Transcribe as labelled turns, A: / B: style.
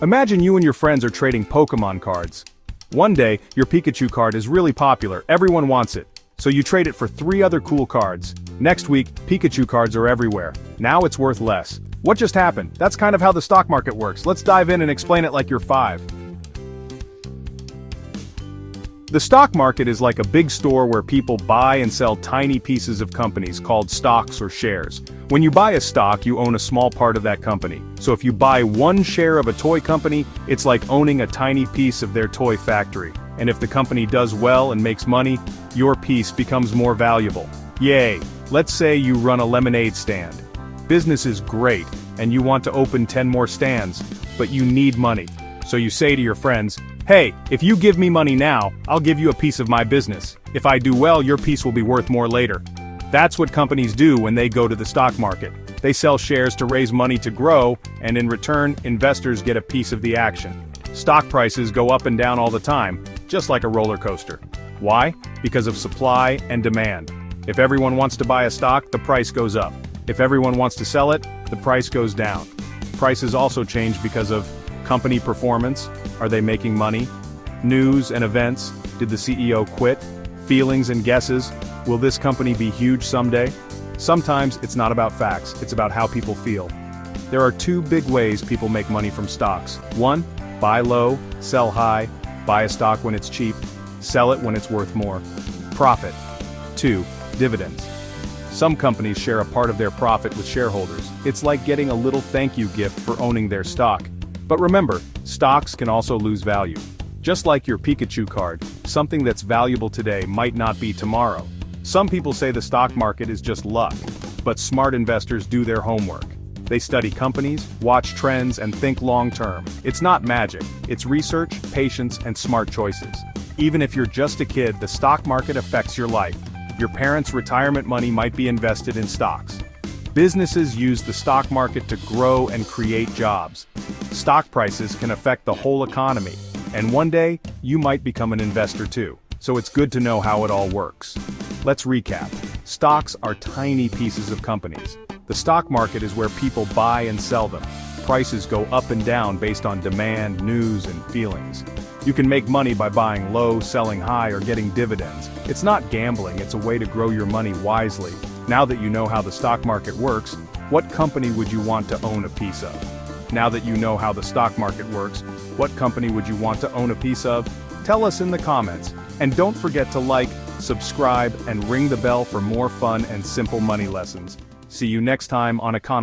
A: Imagine you and your friends are trading Pokemon cards. One day, your Pikachu card is really popular, everyone wants it. So you trade it for 3 other cool cards. Next week, Pikachu cards are everywhere. Now it's worth less. What just happened? That's kind of how the stock market works. Let's dive in and explain it like you're 5. The stock market is like a big store where people buy and sell tiny pieces of companies called stocks or shares. When you buy a stock, you own a small part of that company. So if you buy 1 share of a toy company, it's like owning a tiny piece of their toy factory. And if the company does well and makes money, your piece becomes more valuable. Yay! Let's say you run a lemonade stand. Business is great, and you want to open 10 more stands, but you need money. So you say to your friends, "Hey, if you give me money now, I'll give you a piece of my business. If I do well, your piece will be worth more later." That's what companies do when they go to the stock market. They sell shares to raise money to grow, and in return, investors get a piece of the action. Stock prices go up and down all the time, just like a roller coaster. Why? Because of supply and demand. If everyone wants to buy a stock, the price goes up. If everyone wants to sell it, the price goes down. Prices also change because of company performance. Are they making money? News and events. Did the CEO quit? Feelings and guesses. Will this company be huge someday? Sometimes it's not about facts, it's about how people feel. There are 2 big ways people make money from stocks. 1, buy low, sell high, buy a stock when it's cheap, sell it when it's worth more. Profit. 2, dividends. Some companies share a part of their profit with shareholders. It's like getting a little thank you gift for owning their stock. But remember, stocks can also lose value. Just like your Pikachu card, something that's valuable today might not be tomorrow. Some people say the stock market is just luck, but smart investors do their homework. They study companies, watch trends, and think long-term. It's not magic, it's research, patience, and smart choices. Even if you're just a kid, the stock market affects your life. Your parents' retirement money might be invested in stocks. Businesses use the stock market to grow and create jobs. Stock prices can affect the whole economy, and one day, you might become an investor too. So it's good to know how it all works. Let's recap. Stocks are tiny pieces of companies. The stock market is where people buy and sell them. Prices go up and down based on demand, news, and feelings. You can make money by buying low, selling high, or getting dividends. It's not gambling, it's a way to grow your money wisely. Now that you know how the stock market works, what company would you want to own a piece of? Now that you know how the stock market works, what company would you want to own a piece of? Tell us in the comments. And don't forget to like, subscribe, and ring the bell for more fun and simple money lessons. See you next time on Econo.